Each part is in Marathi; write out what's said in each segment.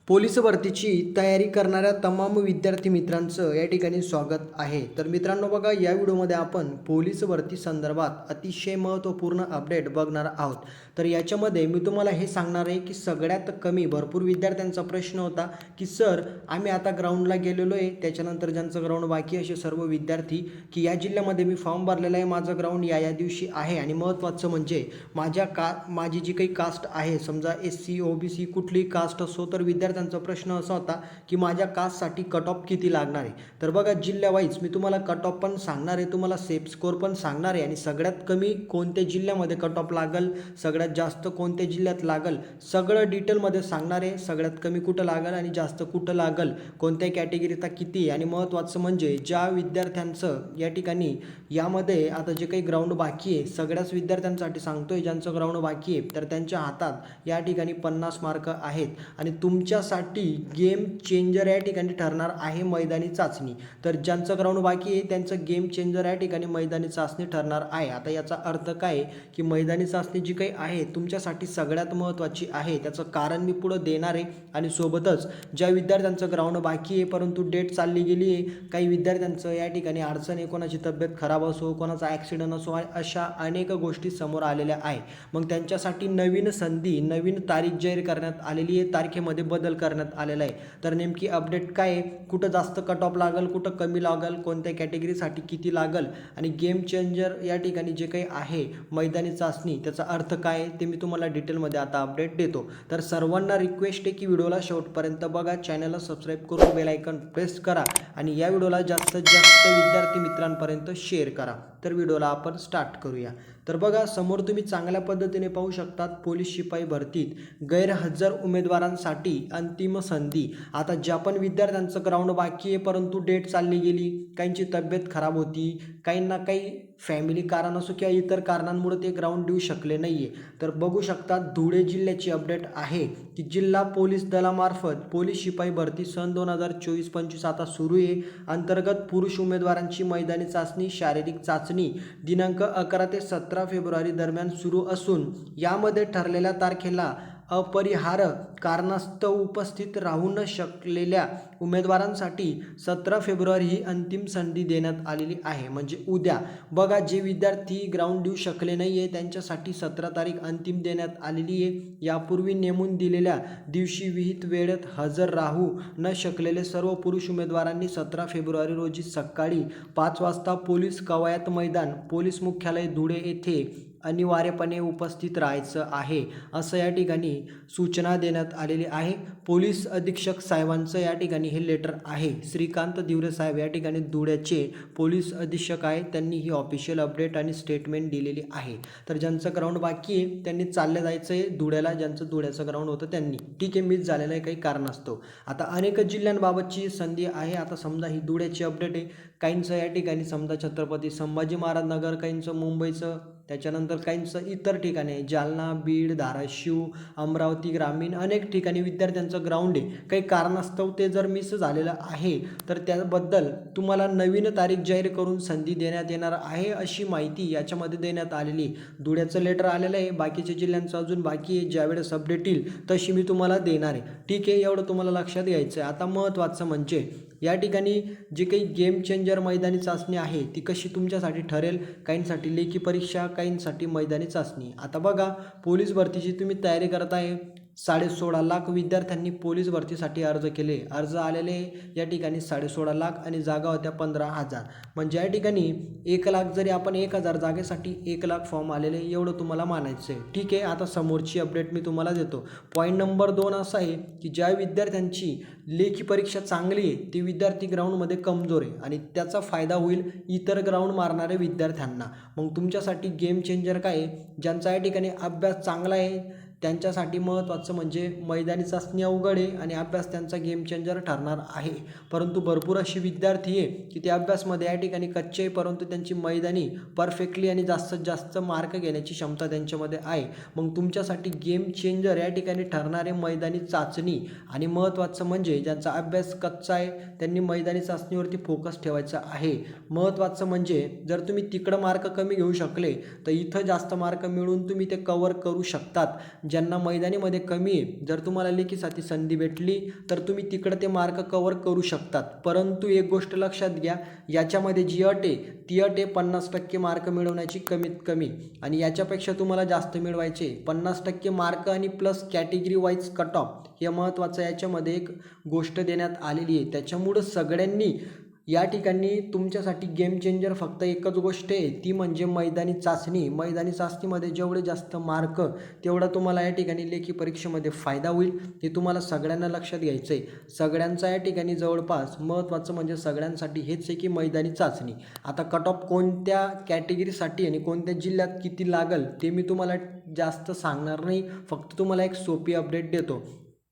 पोलीस भरतीची तयारी करणाऱ्या तमाम विद्यार्थी मित्रांचं या ठिकाणी स्वागत आहे. तर मित्रांनो बघा, या व्हिडिओमध्ये आपण पोलीस भरती संदर्भात अतिशय महत्त्वपूर्ण अपडेट बघणार आहोत. तर याच्यामध्ये मी तुम्हाला हे सांगणार आहे की सगळ्यात कमी भरपूर विद्यार्थ्यांचा प्रश्न होता की सर आम्ही आता ग्राउंडला गेलेलो आहे, त्याच्यानंतर ज्यांचं ग्राउंड बाकी असे सर्व विद्यार्थी की या जिल्ह्यामध्ये मी फॉर्म भरलेला आहे, माझं ग्राउंड या दिवशी आहे आणि महत्त्वाचं म्हणजे माझी जी काही कास्ट आहे, समजा SC OBC कुठलीही कास्ट असो, तर विद्यार्थ्यांचा प्रश्न असा होता की माझ्या कास्टसाठी कट ऑफ किती लागणार आहे. तर बघा, जिल्ह्यावाईज मी तुम्हाला कट ऑफ पण सांगणार आहे, तुम्हाला सेफ स्कोर पण सांगणार आहे आणि सगळ्यात कमी कोणत्या जिल्ह्यामध्ये कट ऑफ लागल, सगळ्यात जास्त कोणत्या जिल्ह्यात लागल, सगळं डिटेलमध्ये सांगणार आहे. सगळ्यात कमी कुठं लागल आणि जास्त कुठं लागल, कोणत्या कॅटेगरीचा किती, आणि महत्त्वाचं म्हणजे ज्या विद्यार्थ्यांचं या ठिकाणी यामध्ये आता जे काही ग्राउंड बाकी आहे, सगळ्याच विद्यार्थ्यांसाठी सांगतोय ज्यांचं ग्राउंड बाकी आहे, तर त्यांच्या हातात या ठिकाणी 50 मार्क आहेत आणि तुमच्यासाठी गेम चेंजर या ठिकाणी ठरणार आहे मैदानी चाचणी. तर ज्यांचं ग्राउंड बाकी आहे त्यांचं गेम चेंजर या ठिकाणी मैदानी चाचणी ठरणार आहे. आता याचा अर्थ काय की मैदानी चाचणी जी काही आहे तुमच्यासाठी सगळ्यात महत्त्वाची आहे, त्याचं कारण मी पुढं देणार आहे. आणि सोबतच ज्या विद्यार्थ्यांचं ग्राउंड बाकी आहे परंतु डेट चालली गेली आहे, काही विद्यार्थ्यांचं या ठिकाणी अडचण आहे, कोणाची तब्येत खराब असो, कोणाचा ॲक्सिडेंट असो, अशा अनेक गोष्टी समोर आलेल्या आहे. मग त्यांच्यासाठी नवीन संधी, नवीन तारीख जाहीर करण्यात आलेली आहे, तारखेमध्ये बदल करण्यात आलेला आहे. तर नेमकी अपडेट काय आहे, कुठं जास्त कट ऑफ लागल, कुठं कमी लागल, कोणत्या कॅटेगरीसाठी किती लागल आणि गेम चेंजर या ठिकाणी जे काही आहे मैदानी चाचणी, त्याचा अर्थ काय ते मी तुम्हाला डिटेलमध्ये आता अपडेट देतो. तर सर्वांना रिक्वेस्ट आहे की व्हिडिओला शेवटपर्यंत बघा, चॅनलला सबस्क्राईब करून बेल आयकॉन प्रेस करा आणि या व्हिडिओला जास्तीत जास्त विद्यार्थी मित्रांपर्यंत शेअर करा. तर व्हिडिओला आपण स्टार्ट करूया. तर बघा, समोर तुम्ही चांगल्या पद्धतीने पाहू शकतात, पोलीस शिपाई भरतीत गैरहजर उमेदवारांसाठी अंतिम संधी. आता ज्या पण विद्यार्थ्यांचं ग्राउंड बाकी आहे परंतु डेट चालली गेली, काहींची तब्येत खराब होती, काहींना काही फॅमिली कारण असो किंवा इतर कारणांमुळे ते ग्राउंड देऊ शकले नाही आहे, तर बघू शकता धुळे जिल्ह्याची अपडेट आहे की जिल्हा पोलीस दलामार्फत पोलीस शिपाई भरती सन 2024-25 आता सुरू आहे. अंतर्गत पुरुष उमेदवारांची मैदानी चाचणी, शारीरिक चाचणी दिनांक 11 ते 17 फेब्रुवारी दरम्यान सुरू असून यामध्ये ठरलेल्या तारखेला अपरिहार्य कारणास्तव उपस्थित राहू न शकलेल्या उमेदवारांसाठी 17 फेब्रुवारी ही अंतिम संधी देण्यात आलेली आहे, म्हणजे उद्या. बघा, जे विद्यार्थी ग्राउंड देऊ शकले नाही आहे त्यांच्यासाठी 17 तारीख अंतिम देण्यात आलेली आहे. यापूर्वी नेमून दिलेल्या दिवशी विहित वेळेत हजर राहू न शकलेले सर्व पुरुष उमेदवारांनी 17 फेब्रुवारी रोजी सकाळी 5 वाजता पोलीस कवायत मैदान, पोलीस मुख्यालय धुळे येथे अनिवार्यपणे उपस्थित राहायचं आहे, असं या ठिकाणी सूचना देण्यात आलेली आहे. पोलीस अधीक्षक साहेबांचं या ठिकाणी हे लेटर आहे. श्रीकांत दिवरे साहेब या ठिकाणी धुळ्याचे पोलीस अधीक्षक आहेत, त्यांनी ही ऑफिशियल अपडेट आणि स्टेटमेंट दिलेली आहे. तर ज्यांचं ग्राउंड बाकी आहे त्यांनी चालले जायचं आहे धुळ्याला, ज्यांचं धुळ्याचं ग्राउंड होतं त्यांनी, ठीक आहे, मिस झालेलं आहे काही कारणास्तव. आता अनेक जिल्ह्यांबाबतची संधी आहे. आता समजा ही धुळ्याची अपडेट आहे, काहींचं या ठिकाणी समजा छत्रपती संभाजी महाराज नगर, काहींचं मुंबईचं, त्याच्यानंतर काहींचं इतर ठिकाणी जालना, बीड, धाराशिव, अमरावती ग्रामीण, अनेक ठिकाणी विद्यार्थ्यांचं ग्राउंड आहे. काही कारणास्तव ते जर मिस झालेलं आहे तर त्याबद्दल तुम्हाला नवीन तारीख जाहीर करून संधी देण्यात येणार आहे, अशी माहिती याच्यामध्ये देण्यात आलेली. धुळ्याचं लेटर आलेलं आहे, बाकीच्या जिल्ह्यांचं अजून बाकी आहे. ज्यावेळेस अपडेट येईल तशी मी तुम्हाला देणार आहे, ठीक आहे, एवढं तुम्हाला लक्षात घ्यायचं आहे. आता महत्त्वाचं म्हणजे या ठिकाणी जी काही गेम चेंजर मैदानी चाचणी आहे ती कशी तुमच्यासाठी ठरेल, काहींसाठी लेखी परीक्षा, काहींसाठी मैदानी चाचणी. आता बघा, पोलीस भरतीची तुम्ही तयारी करत आहे, 16.5 लाख विद्यार्थ्यांनी पोलीस भरतीसाठी अर्ज केले. अर्ज आलेले या ठिकाणी 16.5 लाख आणि जागा होत्या 15,000, म्हणजे या ठिकाणी 1 लाख, जरी आपण 1,000 जागेसाठी 1 लाख फॉर्म आलेले, एवढं तुम्हाला मानायचं आहे, ठीक आहे. आता समोरची अपडेट मी तुम्हाला देतो. पॉईंट नंबर 2 असा आहे की ज्या विद्यार्थ्यांची लेखी परीक्षा चांगली आहे ते विद्यार्थी ग्राउंडमध्ये कमजोर आहे आणि त्याचा फायदा होईल इतर ग्राउंड मारणाऱ्या विद्यार्थ्यांना. मग तुमच्यासाठी गेम चेंजर काय आहे, ज्यांचा या ठिकाणी अभ्यास चांगला आहे त्यांच्यासाठी महत्त्वाचं म्हणजे मैदानी चाचणी अवघड आहे आणि अभ्यास त्यांचा गेम चेंजर ठरणार आहे. परंतु भरपूर अशी विद्यार्थी आहे की ते अभ्यासमध्ये या ठिकाणी कच्चे आहे परंतु त्यांची मैदानी परफेक्टली आणि जास्तीत जास्त मार्क घेण्याची क्षमता त्यांच्यामध्ये आहे. मग तुमच्यासाठी गेम चेंजर या ठिकाणी ठरणारे मैदानी चाचणी. आणि महत्त्वाचं म्हणजे ज्यांचा अभ्यास कच्चा आहे त्यांनी मैदानी चाचणीवरती फोकस ठेवायचा आहे. महत्त्वाचं म्हणजे जर तुम्ही तिकडं मार्क कमी घेऊ शकले तर इथं जास्त मार्क मिळवून तुम्ही ते कव्हर करू शकतात. ज्यांना मैदानीमध्ये कमी आहे, जर तुम्हाला लेखीसाठी संधी भेटली तर तुम्ही तिकडं ते मार्क कव्हर करू शकतात. परंतु एक गोष्ट लक्षात घ्या, याच्यामध्ये जी अट आहे ती अट आहे 50% मार्क मिळवण्याची कमीत कमी, आणि याच्यापेक्षा तुम्हाला जास्त मिळवायचे 50% मार्क आणि plus category wise cut off, हे महत्त्वाचं याच्यामध्ये एक गोष्ट देण्यात आलेली आहे. त्याच्यामुळं सगळ्यांनी या ठिकाणी तुमच्यासाठी गेम चेंजर फक्त एकच गोष्ट आहे, ती म्हणजे मैदानी चाचणी. मैदानी चाचणीमध्ये जेवढे जास्त मार्क तेवढा तुम्हाला या ठिकाणी लेखी परीक्षेमध्ये फायदा होईल, हे तुम्हाला सगळ्यांना लक्षात घ्यायचं आहे. सगळ्यांचा या ठिकाणी जवळपास महत्त्वाचं म्हणजे सगळ्यांसाठी हेच आहे की मैदानी चाचणी. आता कट ऑफ कोणत्या कॅटेगरीसाठी आणि कोणत्या जिल्ह्यात किती लागल ते मी तुम्हाला जास्त सांगणार नाही, फक्त तुम्हाला एक सोपी अपडेट देतो.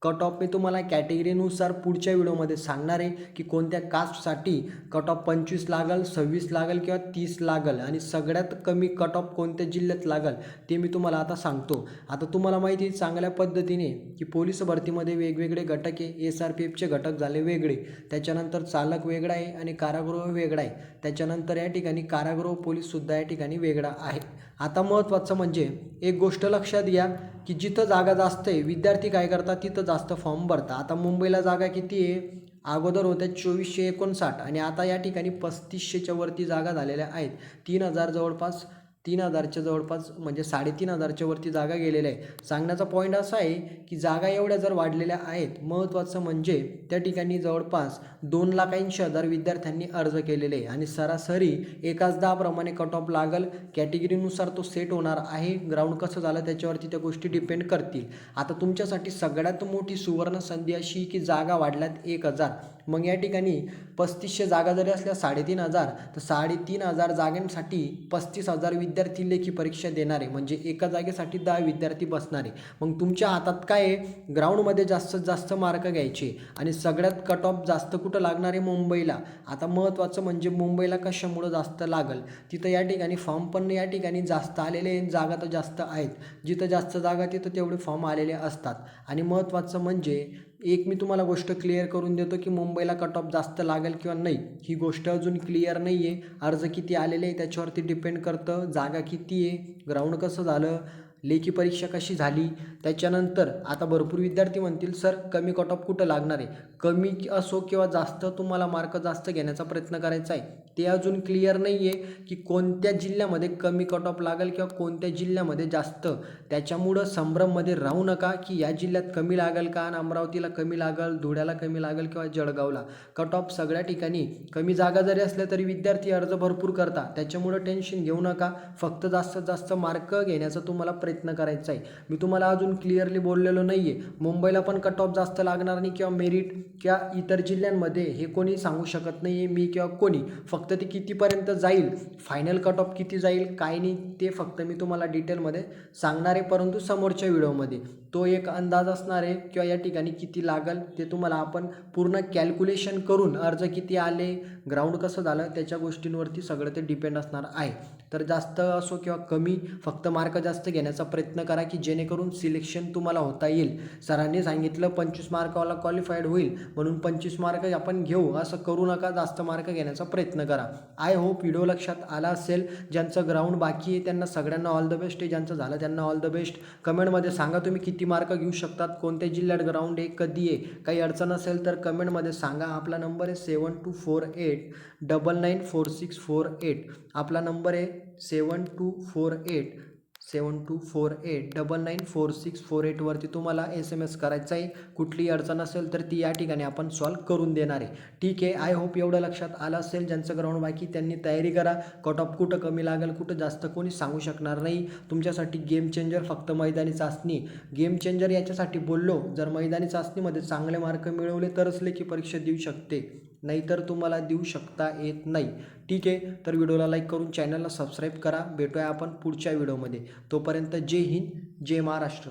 कट ऑफ मी तुम्हाला कॅटेगरीनुसार पुढच्या व्हिडिओमध्ये सांगणार आहे की कोणत्या कास्टसाठी कट ऑफ 25 लागल, 26 लागल किंवा 30 लागल, आणि सगळ्यात कमी कट ऑफ कोणत्या जिल्ह्यात लागल ते मी तुम्हाला आता सांगतो. आता तुम्हाला माहिती आहे चांगल्या पद्धतीने की पोलीस भरतीमध्ये वेगवेगळे घटक आहे. SRPFचे घटक झाले वेगळे, त्याच्यानंतर चालक वेगळा आहे आणि कारागृह वेगळा आहे. त्याच्यानंतर या ठिकाणी कारागृह पोलीससुद्धा या ठिकाणी वेगळा आहे. आता महत्त्वाचं म्हणजे एक गोष्ट लक्षात घ्या की जिथं जागा जास्त आहे विद्यार्थी काय करतात तिथं जास्त फॉर्म भरतात. आता मुंबईला जागा किती आहे, अगोदर होत्या 2459 आणि आता या ठिकाणी 3500च्या वरती जागा झालेल्या आहेत. 3000 जवळपास 3000च्या जवळपास म्हणजे 3500च्या वरती जागा गेलेल्या आहे. सांगण्याचा पॉईंट असा आहे की जागा एवढ्या जर वाढलेल्या आहेत, महत्त्वाचं म्हणजे त्या ठिकाणी जवळपास 2,80,000 विद्यार्थ्यांनी अर्ज केलेले आहे आणि सरासरी 1:10 प्रमाणे कट ऑफ लागल. कॅटेगरीनुसार तो सेट होणार आहे. ग्राउंड कसं झालं त्याच्यावरती त्या गोष्टी डिपेंड करतील. आता तुमच्यासाठी सगळ्यात मोठी सुवर्ण संधी अशी की जागा वाढल्यात 1,000. मग या ठिकाणी 3500 जागा जरी असल्या 3,500 तर 3,500 जागांसाठी 35,000 विद्यार्थी लेखी परीक्षा देणार आहे, म्हणजे एका जागेसाठी 10 विद्यार्थी बसणार आहे. मग तुमच्या हातात काय आहे, ग्राउंडमध्ये जास्तीत जास्त मार्क घ्यायचे आणि सगळ्यात कट ऑफ जास्त कुठं लागणार आहे, मुंबईला. आता महत्त्वाचं म्हणजे मुंबईला कशामुळं जास्त लागल, तिथं या ठिकाणी फॉर्म पण या ठिकाणी जास्त आलेले आहेत, जागा तर जास्त आहेत. जिथं जास्त जागा तिथं तेवढे फॉर्म आलेले असतात. आणि महत्त्वाचं म्हणजे एक मी तुम्हाला गोष्ट क्लिअर करून देतो की मुंबईला कट ऑफ जास्त लागेल किंवा नाही, ही गोष्ट अजून क्लिअर नाही आहे. अर्ज किती आलेले आहे त्याच्यावरती डिपेंड करतं, जागा किती आहे, ग्राउंड कसं झालं, लेखी परीक्षा कशी झाली. त्याच्यानंतर आता भरपूर विद्यार्थी म्हणतील सर कमी कट ऑफ कुठं लागणार आहे. कमी असो किंवा जास्त तुम्हाला मार्क जास्त घेण्याचा प्रयत्न करायचा आहे. ते अजून क्लिअर नाही आहे की कोणत्या जिल्ह्यामध्ये कमी कट ऑफ लागेल किंवा कोणत्या जिल्ह्यामध्ये जास्त. त्याच्यामुळं संभ्रममध्ये राहू नका की या जिल्ह्यात कमी लागेल का, आणि अमरावतीला कमी लागेल, धुळ्याला कमी लागेल किंवा जळगावला. कट ऑफ सगळ्या ठिकाणी कमी जागा जरी असल्या तरी विद्यार्थी अर्ज भरपूर करतात. त्याच्यामुळं टेन्शन घेऊ नका, फक्त जास्तीत जास्त मार्क घेण्याचा तुम्हाला प्रयत्न करायचा आहे. मी तुम्हाला अजून क्लिअरली बोललेलो नाही आहे मुंबईला पण कट ऑफ जास्त लागणार नाही किंवा मेरिट किंवा इतर जिल्ह्यांमध्ये हे कोणी सांगू शकत नाही आहे, मी किंवा कोणी. फक्त ते कितीपर्यंत जाईल, फायनल कट ऑफ किती जाईल काय नाही ते फक्त मी तुम्हाला डिटेलमध्ये सांगणार आहे, परंतु समोरच्या व्हिडिओमध्ये तो एक अंदाज असणार आहे किंवा या ठिकाणी किती लागल ते तुम्हाला आपण पूर्ण कॅल्क्युलेशन करून अर्ज किती आले, ग्राउंड कसं झालं त्याच्या गोष्टींवरती सगळं ते डिपेंड असणार आहे. तर जास्त असो किंवा कमी, फक्त मार्क जास्त घेण्याचा प्रयत्न करा की जेणेकरून सिलेक्शन तुम्हाला होता येईल. सरांनी सांगितलं 25 मार्कावाला क्वालिफाईड होईल म्हणून 25 मार्क आपण घेऊ, असं करू नका. जास्त मार्क घेण्याचा प्रयत्न करा. आय होप व्हिडिओ लक्षात आला असेल. ज्यांचं ग्राउंड बाकी आहे त्यांना सगळ्यांना ऑल द बेस्ट आहे, ज्यांचं झालं त्यांना ऑल द बेस्ट. कमेंटमध्ये सांगा तुम्ही किती मार्क घेऊ शकतात, कोणत्या जिल्ह्यात ग्राउंड आहे, कधी आहे. काही अडचण असेल तर कमेंटमध्ये सांगा. आपला नंबर आहे 7248994648. आपला नंबर आहे 7248994648 वरती तुम्हाला SMS करायचा आहे. कुठलीही अडचण असेल तर ती या ठिकाणी आपण सॉल्व करून देणार आहे. ठीक आहे, आय होप एवढं लक्षात आलं असेल. ज्यांचं ग्राउंड बाकी त्यांनी तयारी करा. कट ऑफ कुठं कमी लागेल कुठं जास्त कोणी सांगू शकणार नाही. तुमच्यासाठी गेम चेंजर फक्त मैदानी चाचणी. गेम चेंजर याच्यासाठी बोललो, जर मैदानी चाचणीमध्ये चांगले मार्क मिळवले तरच लेखी परीक्षा देऊ शकते, नाहीतर तुम्हाला देऊ शकता येत नाही. ठीक आहे, तर व्हिडिओला लाईक करून चॅनलला सबस्क्राईब करा. भेटूया आपण पुढच्या व्हिडिओमध्ये. तोपर्यंत जय हिंद, जय महाराष्ट्र.